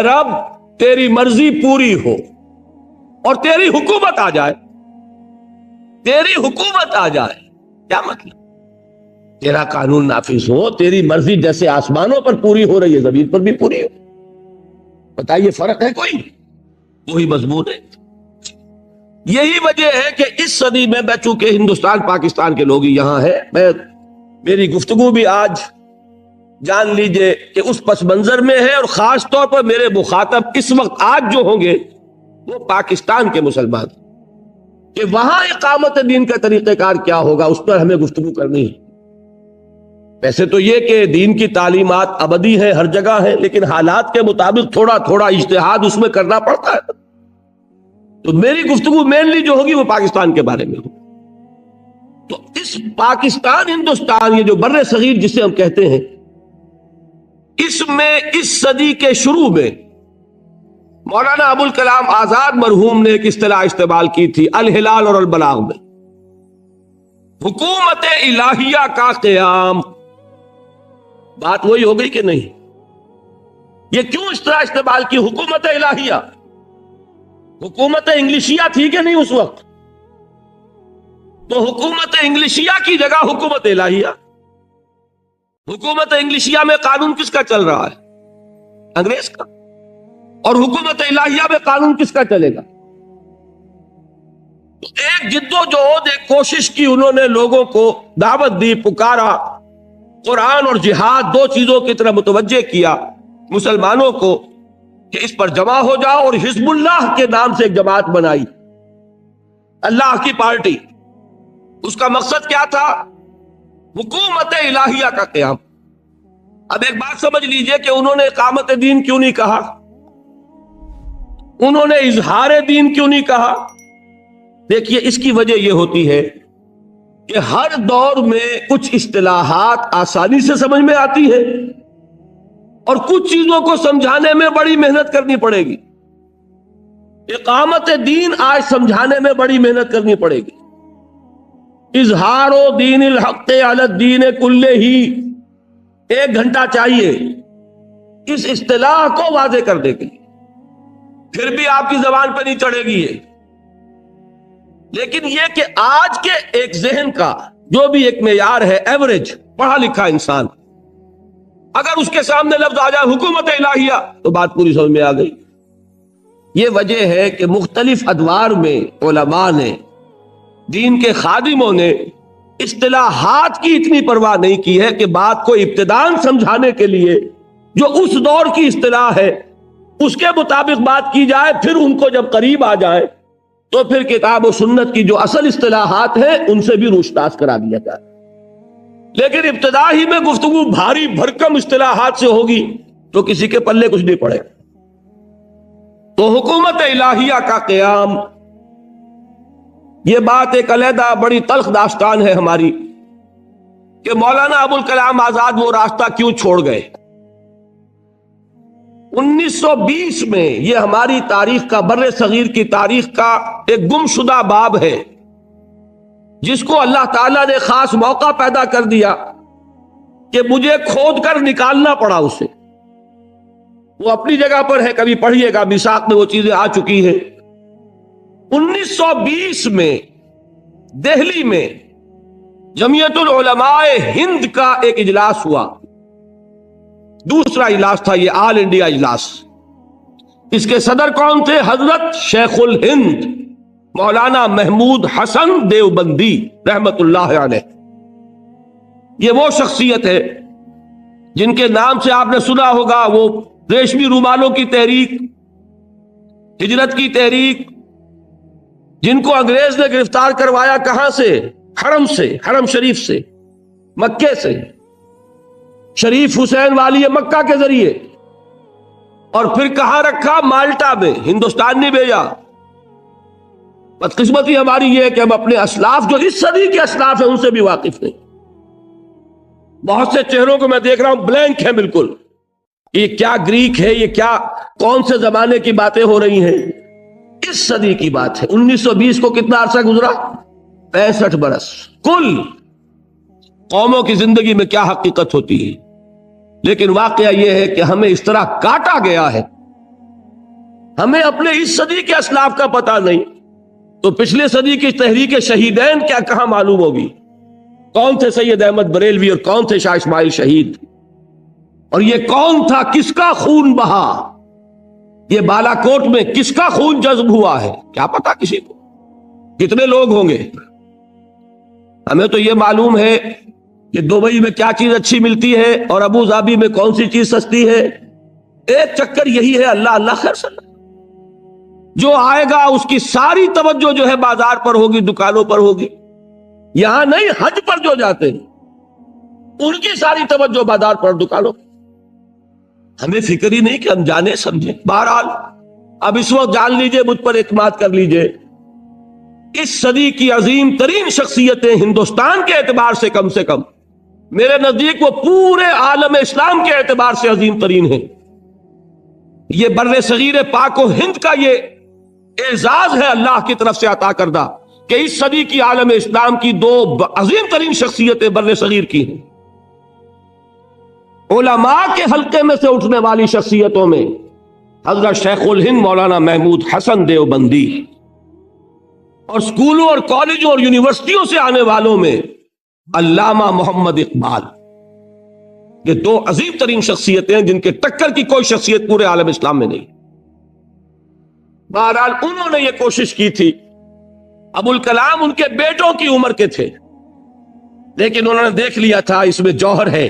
رب تیری مرضی پوری ہو اور تیری حکومت آ جائے، تیری حکومت آ جائے، کیا مطلب؟ تیرا قانون نافذ ہو، تیری مرضی جیسے آسمانوں پر پوری ہو رہی ہے زمین پر بھی پوری ہو۔ بتائیے فرق ہے کوئی؟ وہی مضمون ہے۔ یہی وجہ ہے کہ اس صدی میں چونکہ ہندوستان پاکستان کے لوگ یہاں ہیں، میری گفتگو بھی آج جان لیجئے کہ اس پس منظر میں ہے، اور خاص طور پر میرے مخاطب اس وقت آج جو ہوں گے وہ پاکستان کے مسلمان، کہ وہاں اقامت دین کا طریقہ کار کیا ہوگا، اس پر ہمیں گفتگو کرنی ہے۔ ویسے تو یہ کہ دین کی تعلیمات ابدی ہیں، ہر جگہ ہیں، لیکن حالات کے مطابق تھوڑا تھوڑا اجتہاد اس میں کرنا پڑتا ہے۔ تو میری گفتگو مینلی جو ہوگی وہ پاکستان کے بارے میں ہوگی۔ تو اس پاکستان ہندوستان، یہ جو بر صغیر جسے ہم کہتے ہیں، اس میں اس صدی کے شروع میں مولانا ابوالکلام آزاد مرحوم نے ایک اصطلاح استعمال کی تھی الہلال اور البلاغ میں، حکومت الہیہ کا قیام۔ بات وہی ہو گئی کہ نہیں؟ یہ کیوں اصطلاح استعمال کی حکومت الہیہ؟ حکومت انگلشیہ تھی کہ نہیں اس وقت؟ تو حکومت انگلشیہ کی جگہ حکومت الہیہ۔ حکومت انگلشیہ میں قانون کس کا چل رہا ہے؟ انگریز کا۔ اور حکومت الہیہ میں قانون کس کا چلے گا؟ تو ایک جدوجہد، ایک کوشش کی انہوں نے، لوگوں کو دعوت دی، پکارا، قرآن اور جہاد دو چیزوں کی طرف متوجہ کیا مسلمانوں کو کہ اس پر جمع ہو جاؤ، اور حزب اللہ کے نام سے ایک جماعت بنائی، اللہ کی پارٹی۔ اس کا مقصد کیا تھا؟ حکومت الہیہ کا قیام۔ اب ایک بات سمجھ لیجئے کہ انہوں نے اقامت دین کیوں نہیں کہا، انہوں نے اظہار دین کیوں نہیں کہا؟ دیکھیے اس کی وجہ یہ ہوتی ہے کہ ہر دور میں کچھ اصطلاحات آسانی سے سمجھ میں آتی ہے اور کچھ چیزوں کو سمجھانے میں بڑی محنت کرنی پڑے گی۔ اقامت دین آج سمجھانے میں بڑی محنت کرنی پڑے گی۔ اظہار دین الحق علی الدین کلہ ہی 1 گھنٹہ چاہیے اس اصطلاح کو واضح کرنے کے لیے، پھر بھی آپ کی زبان پہ نہیں چڑھے گی یہ۔ لیکن یہ کہ آج کے ایک ذہن کا جو بھی ایک معیار ہے، ایوریج پڑھا لکھا انسان، اگر اس کے سامنے لفظ آ جائے حکومت الہیہ تو بات پوری سمجھ میں آ گئی۔ یہ وجہ ہے کہ مختلف ادوار میں علماء نے، دین کے خادموں نے اصطلاحات کی اتنی پرواہ نہیں کی ہے کہ بات کو ابتداءً سمجھانے کے لیے جو اس دور کی اصطلاح ہے اس کے مطابق بات کی جائے، پھر ان کو جب قریب آ جائے تو پھر کتاب و سنت کی جو اصل اصطلاحات ہیں ان سے بھی روشناس کرا دیا جائے۔ لیکن ابتدا ہی میں گفتگو بھاری بھرکم اصطلاحات سے ہوگی تو کسی کے پلے کچھ نہیں پڑے۔ تو حکومت الہیہ کا قیام، یہ بات ایک علیحدہ بڑی تلخ داستان ہے ہماری کہ مولانا ابوالکلام آزاد وہ راستہ کیوں چھوڑ گئے۔ 1920 میں یہ ہماری تاریخ کا، بر صغیر کی تاریخ کا ایک گم شدہ باب ہے جس کو اللہ تعالیٰ نے خاص موقع پیدا کر دیا کہ مجھے کھود کر نکالنا پڑا اسے۔ وہ اپنی جگہ پر ہے، کبھی پڑھیے گا، میثاق میں وہ چیزیں آ چکی ہیں۔ 1920 میں دہلی میں جمعیت العلماء ہند کا ایک اجلاس ہوا، دوسرا اجلاس تھا یہ آل انڈیا اجلاس۔ اس کے صدر کون تھے؟ حضرت شیخ الہند مولانا محمود حسن دیوبندی رحمت اللہ علیہ۔ یہ وہ شخصیت ہے جن کے نام سے آپ نے سنا ہوگا، وہ ریشمی رومالوں کی تحریک، ہجرت کی تحریک، جن کو انگریز نے گرفتار کروایا کہاں سے؟ حرم سے، حرم شریف سے، مکے سے، شریف حسین والی مکہ کے ذریعے، اور پھر کہاں رکھا؟ مالٹا میں، ہندوستان نہیں بھیجا۔ بدقسمتی ہماری یہ ہے کہ ہم اپنے اسلاف جو اس صدی کے اسلاف ہیں ان سے بھی واقف نہیں۔ بہت سے چہروں کو میں دیکھ رہا ہوں بلینک ہے بالکل، یہ کیا گریک ہے، یہ کیا کون سے زمانے کی باتیں ہو رہی ہیں؟ اس صدی کی بات ہے۔ 1920 کو کتنا عرصہ گزرا؟ 65 برس۔ کل قوموں کی زندگی میں کیا حقیقت ہوتی ہے، لیکن واقعہ یہ ہے کہ ہمیں اس طرح کاٹا گیا ہے ہمیں اپنے اس صدی کے اسلاف کا پتہ نہیں تو پچھلے صدی کی تحریک شہیدین کیا کہاں معلوم ہوگی؟ کون تھے سید احمد بریلوی اور کون تھے شاہ اسماعیل شہید؟ اور یہ کون تھا؟ کس کا خون بہا؟ یہ بالا کوٹ میں کس کا خون جذب ہوا ہے؟ کیا پتا کسی کو؟ کتنے لوگ ہوں گے؟ ہمیں تو یہ معلوم ہے کہ دبئی میں کیا چیز اچھی ملتی ہے اور ابو ظبی میں کون سی چیز سستی ہے۔ ایک چکر یہی ہے، اللہ اللہ خیر صلی اللہ۔ جو آئے گا اس کی ساری توجہ جو ہے بازار پر ہوگی، دکانوں پر ہوگی۔ یہاں نہیں، حج پر جو جاتے ہیں ان کی ساری توجہ بازار پر، دکانوں پر۔ ہمیں فکر ہی نہیں کہ ہم جانے سمجھیں۔ بہرحال اب اس وقت جان لیجئے، مجھ پر اعتماد کر لیجئے، اس صدی کی عظیم ترین شخصیتیں ہندوستان کے اعتبار سے کم میرے نزدیک وہ پورے عالم اسلام کے اعتبار سے عظیم ترین ہیں۔ یہ بر صغیر پاک و ہند کا یہ اعزاز ہے اللہ کی طرف سے عطا کردہ کہ اس صدی کی عالم اسلام کی دو عظیم ترین شخصیتیں بر صغیر کی ہیں۔ علماء کے حلقے میں سے اٹھنے والی شخصیتوں میں حضرت شیخ الہند مولانا محمود حسن دیوبندی، اور سکولوں اور کالجوں اور یونیورسٹیوں سے آنے والوں میں علامہ محمد اقبال۔ یہ دو عظیم ترین شخصیتیں ہیں جن کے ٹکر کی کوئی شخصیت پورے عالم اسلام میں نہیں۔ بہرحال انہوں نے یہ کوشش کی تھی۔ ابو الکلام ان کے بیٹوں کی عمر کے تھے، لیکن انہوں نے دیکھ لیا تھا اس میں جوہر ہے،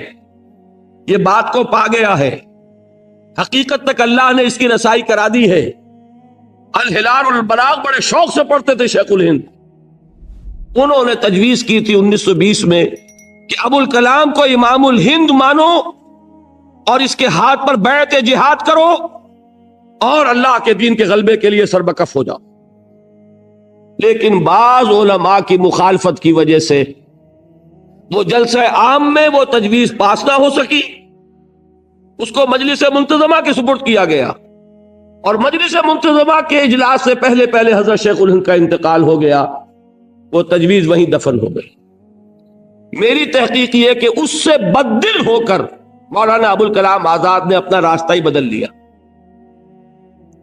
یہ بات کو پا گیا ہے، حقیقت تک اللہ نے اس کی رسائی کرا دی ہے۔ الہلال والبلاغ بڑے شوق سے پڑھتے تھے شیخ الہند۔ انہوں نے تجویز کی تھی 1920 میں کہ ابو الکلام کو امام الہند مانو اور اس کے ہاتھ پر بیعت جہاد کرو اور اللہ کے دین کے غلبے کے لیے سربکف ہو جاؤ۔ لیکن بعض علماء کی مخالفت کی وجہ سے وہ جلسہ عام میں وہ تجویز پاس نہ ہو سکی، اس کو مجلس منتظمہ کے سپرد کیا گیا، اور مجلس منتظمہ کے اجلاس سے پہلے پہلے حضرت شیخ الہند کا انتقال ہو گیا، وہ تجویز وہیں دفن ہو گئی۔ میری تحقیق یہ کہ اس سے بددل ہو کر مولانا ابو الکلام آزاد نے اپنا راستہ ہی بدل لیا۔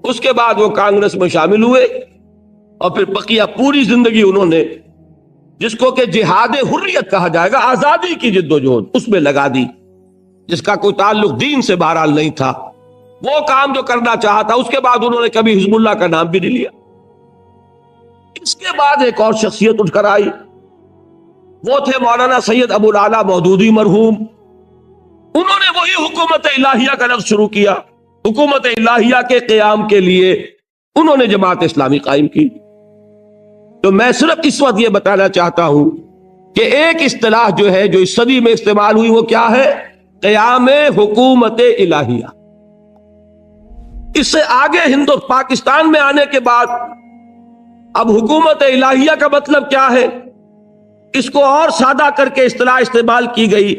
اس کے بعد وہ کانگریس میں شامل ہوئے اور پھر بقیہ پوری زندگی انہوں نے جس کو کہ جہاد حریت کہا جائے گا، آزادی کی جد و جہد، اس میں لگا دی، جس کا کوئی تعلق دین سے بہرحال نہیں تھا۔ وہ کام جو کرنا چاہا تھا، اس کے بعد انہوں نے کبھی حزب اللہ کا نام بھی نہیں لیا۔ اس کے بعد ایک اور شخصیت اٹھ کر آئی، وہ تھے مولانا سید ابو العلا مودودی مرحوم۔ انہوں نے وہی حکومت الہیہ کا لفظ شروع کیا۔ حکومت الہیہ کے قیام کے لیے انہوں نے جماعت اسلامی قائم کی۔ تو میں صرف اس وقت یہ بتانا چاہتا ہوں کہ ایک اصطلاح جو ہے جو اس صدی میں استعمال ہوئی وہ کیا ہے؟ قیام حکومت الہیہ۔ اس سے آگے پاکستان میں آنے کے بعد اب حکومت الہیہ کا مطلب کیا ہے؟ اس کو اور سادہ کر کے اصطلاح استعمال کی گئی،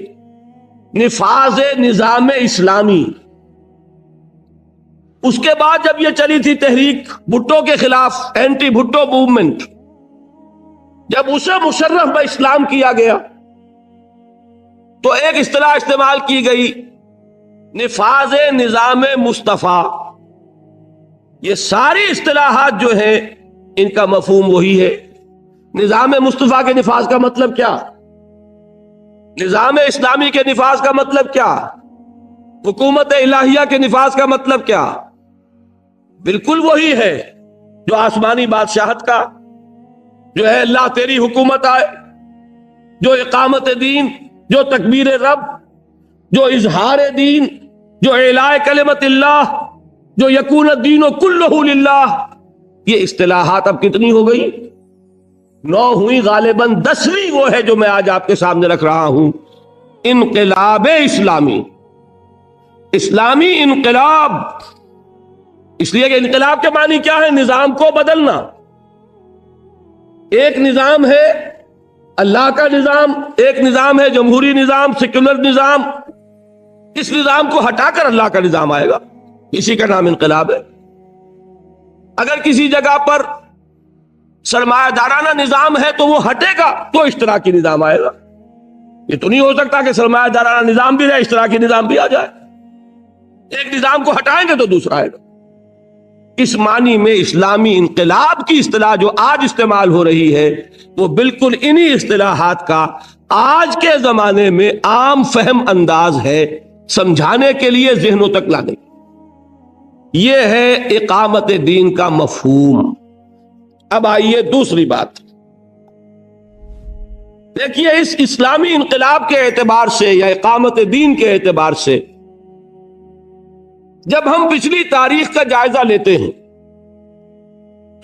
نفاذ نظام اسلامی۔ اس کے بعد جب یہ چلی تھی تحریک بھٹو کے خلاف، اینٹی بھٹو موومنٹ، جب اسے مشرف میں اسلام کیا گیا تو ایک اصطلاح استعمال کی گئی، نفاذ نظام مصطفیٰ۔ یہ ساری اصطلاحات جو ہیں ان کا مفہوم وہی ہے۔ نظام مصطفیٰ کے نفاذ کا مطلب کیا؟ نظام اسلامی کے نفاذ کا مطلب کیا؟ حکومت الہیہ کے نفاذ کا مطلب کیا؟ بالکل وہی ہے جو آسمانی بادشاہت کا، جو ہے اللہ تیری حکومت آئے، جو اقامت دین، جو تکبیر رب، جو اظہار دین، جو اعلاء کلمت اللہ، جو یکون الدین کلہ للہ۔ یہ اصطلاحات اب کتنی ہو گئی؟ 9 ہوئی، غالباً 10ویں وہ ہے جو میں آج آپ کے سامنے رکھ رہا ہوں۔ انقلاب اسلامی، اسلامی انقلاب۔ اس لیے کہ انقلاب کے معنی کیا ہے؟ نظام کو بدلنا۔ ایک نظام ہے اللہ کا نظام، ایک نظام ہے جمہوری نظام، سیکولر نظام۔ اس نظام کو ہٹا کر اللہ کا نظام آئے گا، اسی کا نام انقلاب ہے۔ اگر کسی جگہ پر سرمایہ دارانہ نظام ہے تو وہ ہٹے گا تو اشتراکی نظام آئے گا۔ یہ تو نہیں ہو سکتا کہ سرمایہ دارانہ نظام بھی رہے، اشتراکی نظام بھی آ جائے۔ ایک نظام کو ہٹائیں گے تو دوسرا آئے گا۔ اس معنی میں اسلامی انقلاب کی اصطلاح جو آج استعمال ہو رہی ہے وہ بالکل انہی اصطلاحات کا آج کے زمانے میں عام فہم انداز ہے، سمجھانے کے لیے ذہنوں تک لانے کی۔ یہ ہے اقامت دین کا مفہوم۔ اب آئیے دوسری بات، دیکھیے اس اسلامی انقلاب کے اعتبار سے یا اقامت دین کے اعتبار سے جب ہم پچھلی تاریخ کا جائزہ لیتے ہیں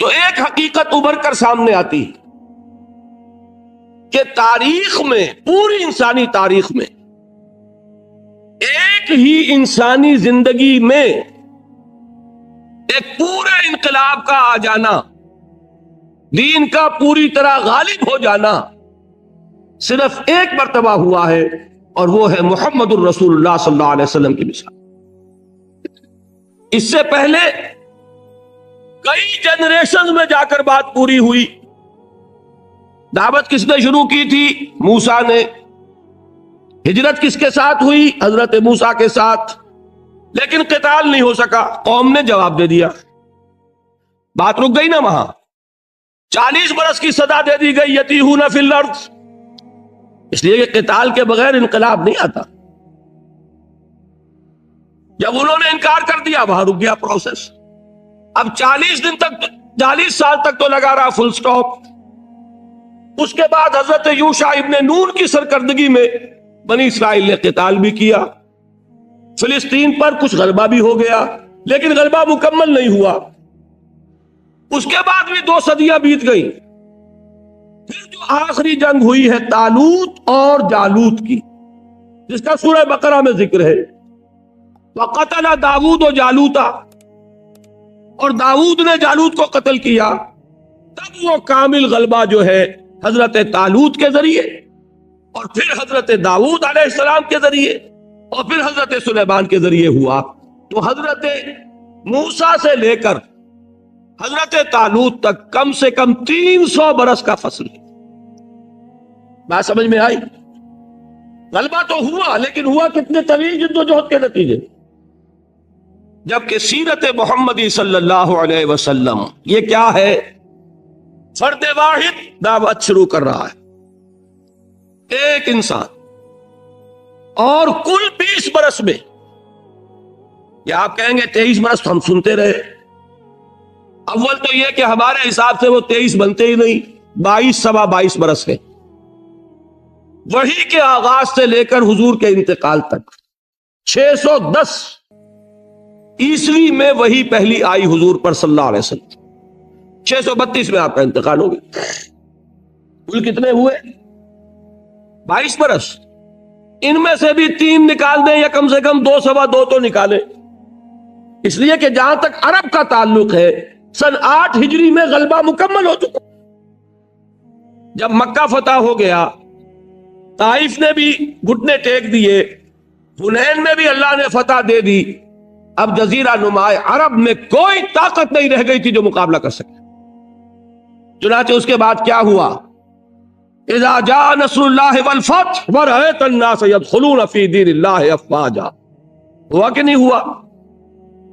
تو ایک حقیقت ابھر کر سامنے آتی ہے کہ تاریخ میں، پوری انسانی تاریخ میں، ایک ہی انسانی زندگی میں ایک پورے انقلاب کا آ جانا، دین کا پوری طرح غالب ہو جانا صرف ایک مرتبہ ہوا ہے، اور وہ ہے محمد الرسول اللہ صلی اللہ علیہ وسلم کی مثال۔ اس سے پہلے کئی جنریشنز میں جا کر بات پوری ہوئی۔ دعوت کس نے شروع کی تھی؟ موسیٰ نے۔ ہجرت کس کے ساتھ ہوئی؟ حضرت موسیٰ کے ساتھ۔ لیکن قتال نہیں ہو سکا، قوم نے جواب دے دیا، بات رک گئی نا وہاں۔ 40 برس کی سزا دے دی گئی، یتیہون فی الارض، اس لیے کہ قتال کے بغیر انقلاب نہیں آتا۔ جب انہوں نے انکار کر دیا وہاں رک گیا پروسیس۔ اب 40 دن تک، 40 سال تک تو لگا رہا فل سٹاپ۔ اس کے بعد حضرت یوشع ابن نون کی سرکردگی میں بنی اسرائیل نے قتال بھی کیا، فلسطین پر کچھ غلبہ بھی ہو گیا، لیکن غلبہ مکمل نہیں ہوا۔ اس کے بعد بھی 2 صدیاں بیت گئی۔ پھر جو آخری جنگ ہوئی ہے طالوت اور جالوت کی، جس کا سورہ بقرہ میں ذکر ہے، وَقَتَلَ داؤد جالوتا، اور داؤد نے جالوت کو قتل کیا۔ تب وہ کامل غلبہ جو ہے حضرت طالوت کے ذریعے، اور پھر حضرت داؤد علیہ السلام کے ذریعے، اور پھر حضرت سلیمان کے ذریعے ہوا۔ تو حضرت موسیٰ سے لے کر حضرت طالوت تک کم سے کم 300 برس کا فصل ہے۔ بات سمجھ میں آئی؟ غلبہ تو ہوا، لیکن ہوا کتنے طویل جدوجہد کے نتیجے۔ جبکہ سیرت محمدی صلی اللہ علیہ وسلم یہ کیا ہے؟ فرد واحد دعوت شروع کر رہا ہے، ایک انسان، اور کل 20 برس میں، یا آپ کہیں گے 23 برس تو ہم سنتے رہے۔ اول تو یہ کہ ہمارے حساب سے وہ 23 بنتے ہی نہیں، 22 سوا 22 برس ہے، وحی کے آغاز سے لے کر حضور کے انتقال تک۔ 610 عیسوی میں وحی پہلی آئی حضور پر صلی اللہ علیہ وسلم، 632 میں آپ کا انتقال ہو گیا۔ کل کتنے ہوئے؟ 22 برس۔ ان میں سے بھی 3 نکال دیں یا کم سے کم 2 سوا 2 تو نکالیں، اس لیے کہ جہاں تک عرب کا تعلق ہے سن 8 ہجری میں غلبہ مکمل ہو چکا۔ جب مکہ فتح ہو گیا، طائف نے بھی گھٹنے ٹیک دیے، حنین میں بھی اللہ نے فتح دے دی، اب جزیرہ نما عرب میں کوئی طاقت نہیں رہ گئی تھی جو مقابلہ کر سکے۔ چنانچہ اس کے بعد کیا ہوا؟ اذا جاء نصر اللہ والفتح ورأیت الناس يدخلون فی دین اللہ افواجا، ہوا کہ نہیں ہوا؟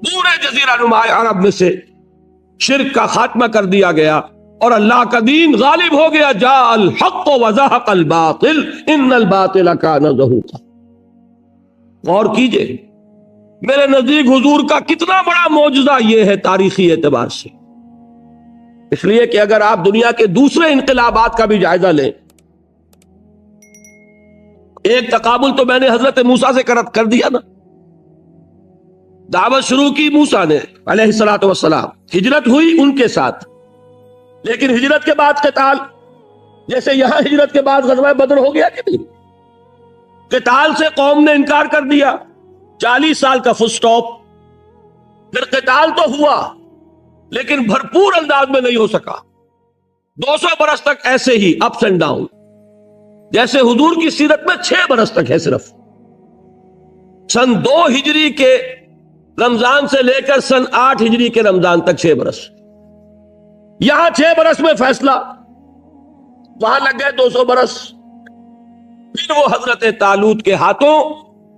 پورے جزیرہ نما عرب میں سے شرک کا خاتمہ کر دیا گیا اور اللہ کا دین غالب ہو گیا۔ جاء الحق وزهق الباطل ان الباطل کان زہوقا۔ غور کیجئے، میرے نزدیک حضور کا کتنا بڑا معجزہ یہ ہے تاریخی اعتبار سے، اس لیے کہ اگر آپ دنیا کے دوسرے انقلابات کا بھی جائزہ لیں، ایک تقابل تو میں نے حضرت موسیٰ سے کر دیا نا۔ دعوت شروع کی موسیٰ نے علیہ الصلوۃ والسلام، ہجرت ہوئی ان کے ساتھ، لیکن ہجرت کے بعد قتال، جیسے یہاں ہجرت کے بعد غزوہ بدر ہو گیا کہ نہیں؟ قتال سے قوم نے انکار کر دیا، 40 سال کا فل سٹاپ۔ پھر قتال تو ہوا لیکن بھرپور انداز میں نہیں ہو سکا، 200 برس تک ایسے ہی اپس اینڈ ڈاؤن، جیسے حضور کی سیرت میں 6 برس تک ہے صرف۔ سن 2 ہجری کے رمضان سے لے کر سن 8 ہجری کے رمضان تک 6 برس۔ یہاں 6 برس میں فیصلہ، وہاں لگ گئے 200 برس۔ پھر وہ حضرت طالوت کے ہاتھوں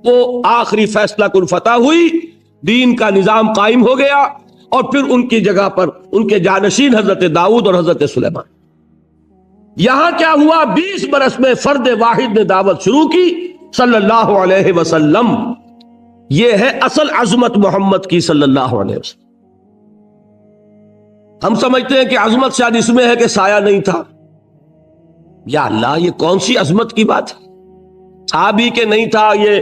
وہ آخری فیصلہ کن فتح ہوئی، دین کا نظام قائم ہو گیا، اور پھر ان کی جگہ پر ان کے جانشین حضرت داؤد اور حضرت سلیمان. یہاں کیا ہوا؟ 20 برس میں فرد واحد نے دعوت شروع کی صلی اللہ علیہ وسلم. یہ ہے اصل عظمت محمد کی صلی اللہ علیہ وسلم. ہم سمجھتے ہیں کہ عظمت شاید اس میں ہے کہ سایہ نہیں تھا. یا اللہ، یہ کون سی عظمت کی بات ہے؟ تھا بھی کہ نہیں تھا، یہ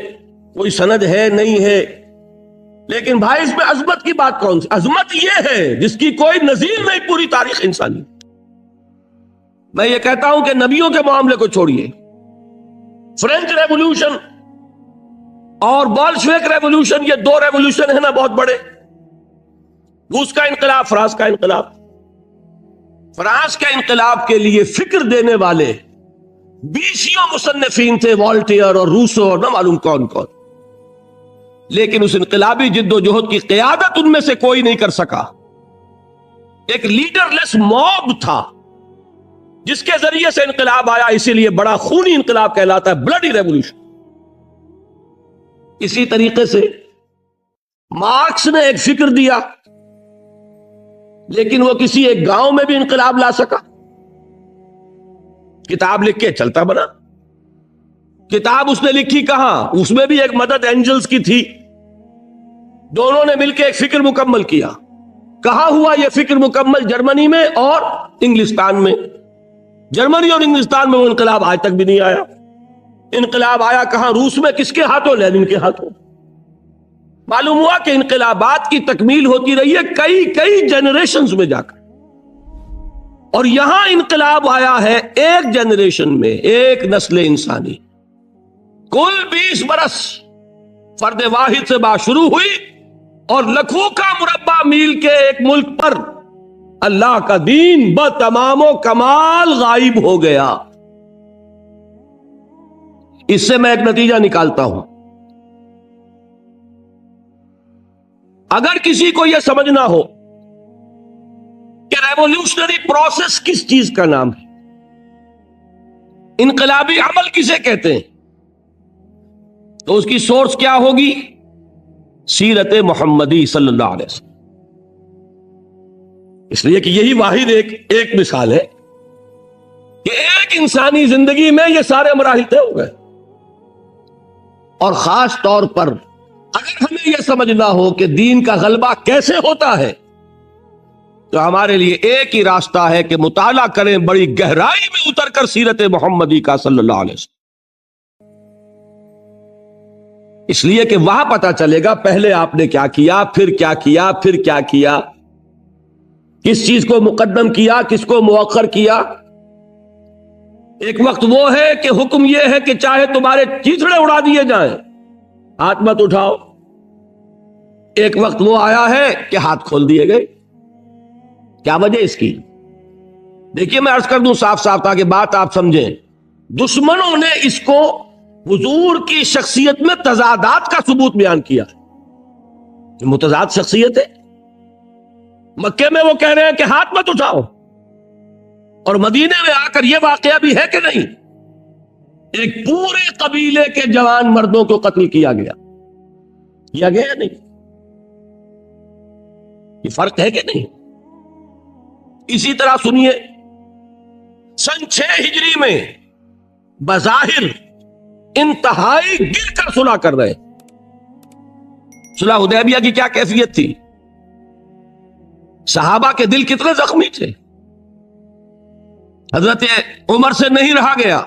کوئی سند ہے نہیں ہے. لیکن بھائی اس میں عظمت کی بات کون سی؟ عظمت یہ ہے جس کی کوئی نظیر نہیں پوری تاریخ انسانی. میں یہ کہتا ہوں کہ نبیوں کے معاملے کو چھوڑیے، فرینچ ریولوشن اور بولشوک ریولوشن، یہ 2 ریولوشن ہیں نا بہت بڑے. روس کا انقلاب، فرانس کا انقلاب. فرانس کے انقلاب کے لیے فکر دینے والے 20 مصنفین تھے، والٹیئر اور روسو اور نہ معلوم کون کون. لیکن اس انقلابی جد و جہد کی قیادت ان میں سے کوئی نہیں کر سکا. ایک لیڈر لیس موب تھا جس کے ذریعے سے انقلاب آیا، اسی لیے بڑا خونی انقلاب کہلاتا ہے، بلڈی ریولوشن. اسی طریقے سے مارکس نے ایک فکر دیا، لیکن وہ کسی ایک گاؤں میں بھی انقلاب لا سکا. کتاب لکھ کے چلتا بنا. کتاب اس نے لکھی کہاں؟ اس میں بھی ایک مدد اینجلز کی تھی. دونوں نے مل کے ایک فکر مکمل کیا. کہاں ہوا یہ فکر مکمل؟ جرمنی میں اور انگلستان میں. جرمنی اور انگلستان میں وہ انقلاب آج تک بھی نہیں آیا. انقلاب آیا کہاں؟ روس میں. کس کے ہاتھوں؟ لینن کے ہاتھوں. معلوم ہوا کہ انقلابات کی تکمیل ہوتی رہی ہے کئی جنریشنز میں جا کر، اور یہاں انقلاب آیا ہے ایک جنریشن میں، ایک نسل انسانی. کل 20 برس فرد واحد سے بات شروع ہوئی اور لکھوں کا مربع میل کے ایک ملک پر اللہ کا دین بتمام و کمال غائب ہو گیا. اس سے میں ایک نتیجہ نکالتا ہوں. اگر کسی کو یہ سمجھنا ہو کہ ریولیوشنری پروسیس کس چیز کا نام ہے، انقلابی عمل کسے کہتے ہیں، تو اس کی سورس کیا ہوگی؟ سیرت محمدی صلی اللہ علیہ وسلم. اس لیے کہ یہی واحد ایک مثال ہے کہ ایک انسانی زندگی میں یہ سارے مراحل طے ہو گئے. اور خاص طور پر اگر ہمیں یہ سمجھنا ہو کہ دین کا غلبہ کیسے ہوتا ہے، تو ہمارے لیے ایک ہی راستہ ہے کہ مطالعہ کریں بڑی گہرائی میں اتر کر سیرت محمدی کا صلی اللہ علیہ وسلم. اس لیے کہ وہاں پتہ چلے گا پہلے آپ نے کیا کیا، پھر کیا کیا، پھر کیا کیا، کس چیز کو مقدم کیا، کس کو مؤخر کیا. ایک وقت وہ ہے کہ حکم یہ ہے کہ چاہے تمہارے چیتڑے اڑا دیے جائیں، ہاتھ مت اٹھاؤ. ایک وقت وہ آیا ہے کہ ہاتھ کھول دیے گئے. کیا وجہ اس کی؟ دیکھیے میں عرض کر دوں صاف صاف تاکہ بات آپ سمجھیں. دشمنوں نے اس کو حضور کی شخصیت میں تضادات کا ثبوت بیان کیا. متضاد شخصیت ہے. مکے میں وہ کہہ رہے ہیں کہ ہاتھ مت اٹھاؤ، اور مدینے میں آ کر یہ واقعہ بھی ہے کہ نہیں، ایک پورے قبیلے کے جوان مردوں کو قتل کیا گیا یا نہیں؟ یہ فرق ہے کہ نہیں؟ اسی طرح سنیے، سن 6 ہجری میں بظاہر انتہائی گر کر صلح کر رہے. صلح حدیبیہ کی کیا کیفیت تھی؟ صحابہ کے دل کتنے زخمی تھے. حضرت عمر سے نہیں رہا گیا.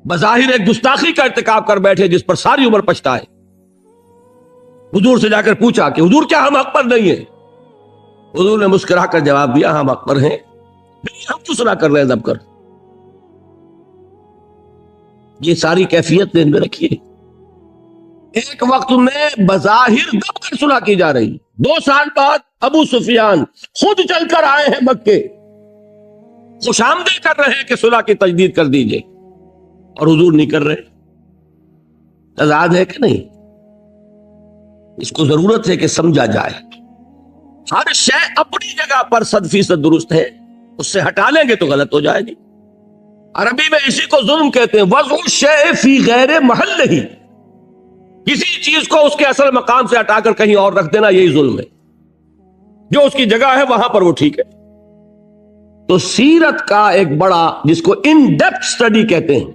بظاہر ایک گستاخی کا ارتکاب کر بیٹھے جس پر ساری عمر پچھتائے. حضور سے جا کر پوچھا کہ حضور کیا ہم حق پر نہیں ہیں؟ حضور نے مسکرا کر جواب دیا ہم حق پر ہیں. ہم کیوں صلح کر رہے ہیں دب کر؟ یہ ساری کیفیت ذہن میں رکھیے. ایک وقت میں بظاہر دب کر صلح کی جا رہی. 2 سال بعد ابو سفیان خود چل کر آئے ہیں مکے، خوش آمدید کر رہے ہیں کہ صلح کی تجدید کر دیجئے، اور حضور نہیں کر رہے. تضاد ہے کہ نہیں؟ اس کو ضرورت ہے کہ سمجھا جائے. ہر شے اپنی جگہ پر 100% درست ہے، اس سے ہٹا لیں گے تو غلط ہو جائے گی. عربی میں اسی کو ظلم کہتے ہیں. وضع الشیء فی غیر محلہ، کسی چیز کو اس کے اصل مقام سے ہٹا کر کہیں اور رکھ دینا، یہی ظلم ہے. جو اس کی جگہ ہے وہاں پر وہ ٹھیک ہے۔ تو سیرت کا ایک بڑا، جس کو ان ڈیپتھ سٹڈی کہتے ہیں،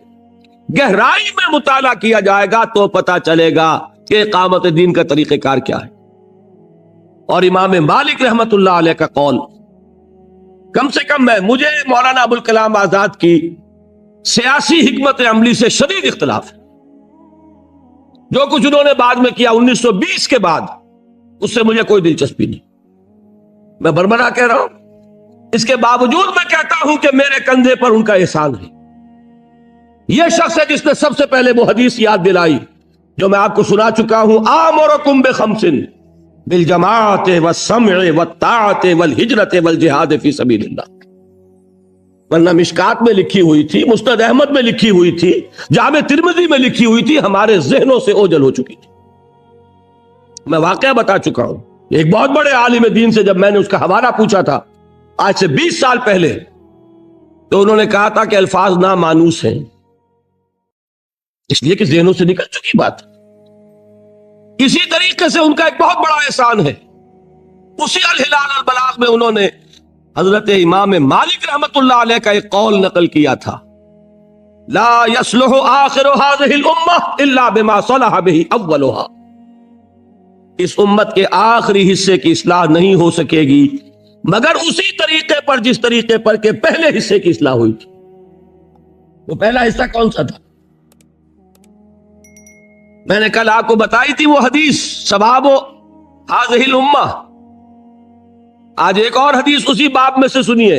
گہرائی میں مطالعہ کیا جائے گا تو پتا چلے گا کہ اقامت دین کا طریقہ کار کیا ہے۔ اور امام مالک رحمت اللہ علیہ کا قول، کم سے کم مجھے مولانا ابوالکلام آزاد کی سیاسی حکمت عملی سے شدید اختلاف ہے۔ جو کچھ انہوں نے بعد میں کیا 1920 کے بعد، اس سے مجھے کوئی دلچسپی نہیں، میں برملا کہہ رہا ہوں۔ اس کے باوجود میں کہتا ہوں کہ میرے کندھے پر ان کا احسان ہے۔ یہ شخص ہے جس نے سب سے پہلے وہ حدیث یاد دلائی جو میں آپ کو سنا چکا ہوں، آمرکم بخمس بالجماعت والسمع والطاعت والہجرت والجہاد فی سبیل اللہ۔ ورنہ مشکات میں لکھی ہوئی تھی، مسند احمد میں لکھی ہوئی تھی، جامع ترمذی میں لکھی ہوئی تھی، ہمارے ذہنوں سے اوجل ہو چکی تھی۔ میں واقعہ بتا چکا ہوں۔ ایک بہت بڑے عالم دین سے جب میں نے اس کا حوالہ پوچھا تھا آج سے 20 سال پہلے، تو انہوں نے کہا تھا کہ الفاظ نامانوس ہیں، اس لیے کہ ذہنوں سے نکل چکی بات۔ اسی طریقے سے ان کا ایک بہت بڑا احسان ہے، اسی الہلال البلاغ میں انہوں نے حضرت امام مالک رحمت اللہ علیہ کا ایک قول نقل کیا تھا، لا يصلح آخر هذه الامہ الا بما صلح به اولها۔ اس امت کے آخری حصے کی اصلاح نہیں ہو سکے گی مگر اسی طریقے پر جس طریقے پر کہ پہلے حصے کی اصلاح ہوئی تھی۔ وہ پہلا حصہ کون سا تھا؟ میں نے کل آپ کو بتائی تھی وہ حدیث، ثواب هذه الامہ۔ آج ایک اور حدیث اسی باب میں سے سنیے۔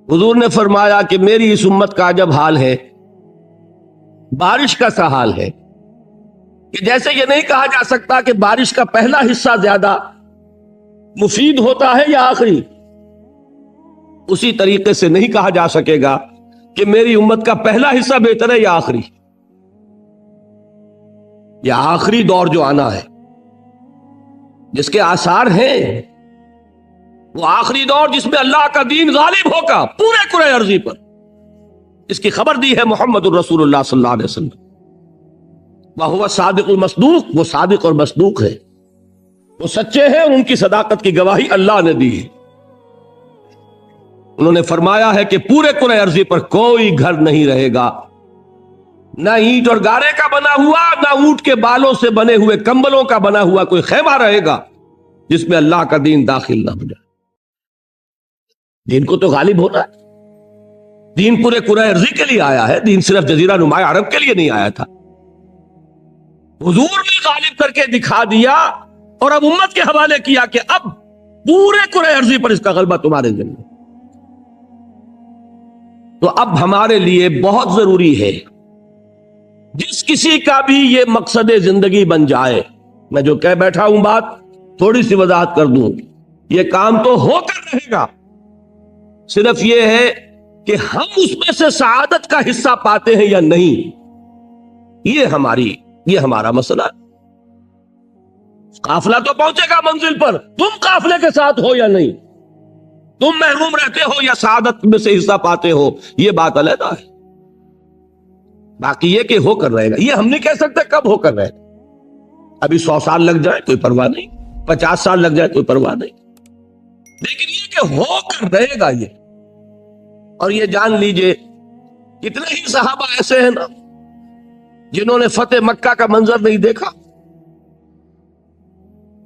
حضور نے فرمایا کہ میری اس امت کا عجب حال ہے، بارش کا سا حال ہے کہ جیسے یہ نہیں کہا جا سکتا کہ بارش کا پہلا حصہ زیادہ مفید ہوتا ہے یا آخری، اسی طریقے سے نہیں کہا جا سکے گا کہ میری امت کا پہلا حصہ بہتر ہے یا آخری۔ یا آخری دور جو آنا ہے، جس کے آثار ہیں، وہ آخری دور جس میں اللہ کا دین غالب ہوگا پورے کرۂ ارضی پر، اس کی خبر دی ہے محمد الرسول اللہ صلی اللہ علیہ وسلم۔ وَهُوَ صادق المصدوق، وہ صادق اور مصدوق ہے، وہ سچے ہیں اور ان کی صداقت کی گواہی اللہ نے دی ہے۔ انہوں نے فرمایا ہے کہ پورے کرۂ ارضی پر کوئی گھر نہیں رہے گا، نہ اینٹ اور گارے کا بنا ہوا، نہ اونٹ کے بالوں سے بنے ہوئے کمبلوں کا بنا ہوا کوئی خیمہ رہے گا جس میں اللہ کا دین داخل نہ ہو جائے۔ دین کو تو غالب ہونا ہے، دین پورے کرۂ ارضی کے لیے آیا ہے، دین صرف جزیرہ نما عرب کے لیے نہیں آیا تھا۔ حضور نے غالب کر کے دکھا دیا اور اب امت کے حوالے کیا کہ اب پورے کرۂ ارضی پر اس کا غلبہ تمہارے ذمہ۔ تو اب ہمارے لیے بہت ضروری ہے، جس کسی کا بھی یہ مقصد زندگی بن جائے، میں جو کہہ بیٹھا ہوں بات تھوڑی سی وضاحت کر دوں، یہ کام تو ہو کر رہے گا، صرف یہ ہے کہ ہم اس میں سے سعادت کا حصہ پاتے ہیں یا نہیں، یہ ہمارا مسئلہ ہے۔ قافلہ تو پہنچے گا منزل پر، تم قافلے کے ساتھ ہو یا نہیں، تم محروم رہتے ہو یا سعادت میں سے حصہ پاتے ہو، یہ بات علیحدہ ہے۔ باقی یہ کہ ہو کر رہے گا، یہ ہم نہیں کہہ سکتے کب ہو کر رہے گا۔ ابھی 100 سال لگ جائے کوئی پرواہ نہیں، 50 سال لگ جائے کوئی پرواہ نہیں، لیکن یہ کہ ہو کر رہے گا یہ۔ اور یہ جان لیجئے کتنے ہی صحابہ ایسے ہیں نا جنہوں نے فتح مکہ کا منظر نہیں دیکھا۔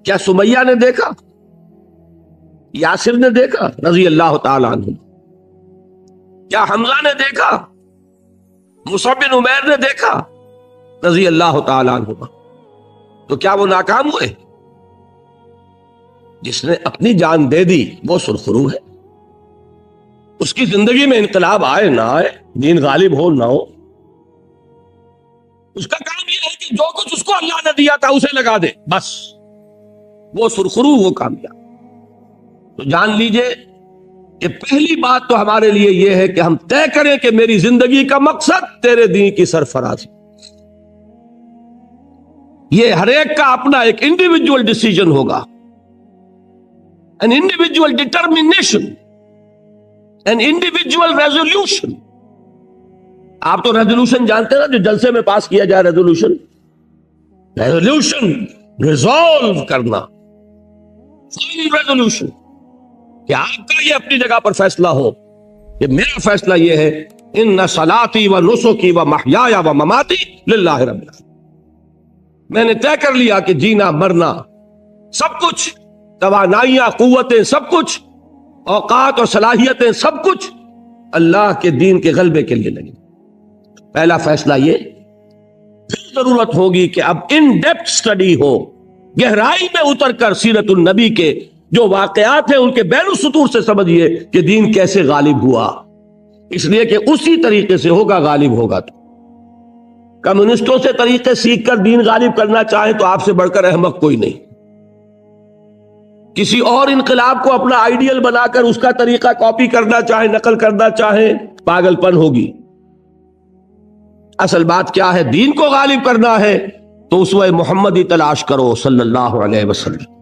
کیا سمیہ نے دیکھا؟ یاسر نے دیکھا رضی اللہ تعالی عنہ؟ کیا حمزہ نے دیکھا؟ مصعب بن عمیر نے دیکھا رضی اللہ تعالی عنہ؟ تو کیا وہ ناکام ہوئے؟ جس نے اپنی جان دے دی وہ سرخرو ہے، اس کی زندگی میں انقلاب آئے نہ آئے، دین غالب ہو نہ ہو، اس کا کام یہ ہے کہ جو کچھ اس کو اللہ نے دیا تھا اسے لگا دے، بس وہ سرخرو، وہ کامیاب۔ تو جان لیجئے کہ پہلی بات تو ہمارے لیے یہ ہے کہ ہم طے کریں کہ میری زندگی کا مقصد تیرے دین کی سرفرازی۔ یہ ہر ایک کا اپنا ایک انڈیویجول ڈیسیجن ہوگا، an individual determination, an individual resolution۔ آپ تو ریزولوشن جانتے ہیں نا، جو جلسے میں پاس کیا جائے، ریزولوشن ریزالو کرنا، فائنل ریزولوشن کہ آپ کا یہ اپنی جگہ پر فیصلہ ہو کہ میرا فیصلہ یہ ہے ان صلاتی و نسکی و محیای و مماتی للہ رب العالمین، میں نے طے کر لیا کہ جینا مرنا سب کچھ، توانائیاں قوتیں سب کچھ، اوقات اور صلاحیتیں سب کچھ اللہ کے دین کے غلبے کے لیے لگی۔ پہلا فیصلہ یہ، پھر ضرورت ہوگی کہ اب ان ڈیپتھ سٹڈی ہو، گہرائی میں اتر کر سیرت النبی کے جو واقعات ہیں ان کے بین السطور سے سمجھیے کہ دین کیسے غالب ہوا، اس لیے کہ اسی طریقے سے ہوگا غالب ہوگا۔ تو کمیونسٹوں سے طریقے سیکھ کر دین غالب کرنا چاہیں تو آپ سے بڑھ کر احمق کوئی نہیں۔ کسی اور انقلاب کو اپنا آئیڈیل بنا کر اس کا طریقہ کاپی کرنا چاہیں، نقل کرنا چاہیں، پاگل پن ہوگی۔ اصل بات کیا ہے؟ دین کو غالب کرنا ہے تو اسوہ محمدی تلاش کرو صلی اللہ علیہ وسلم۔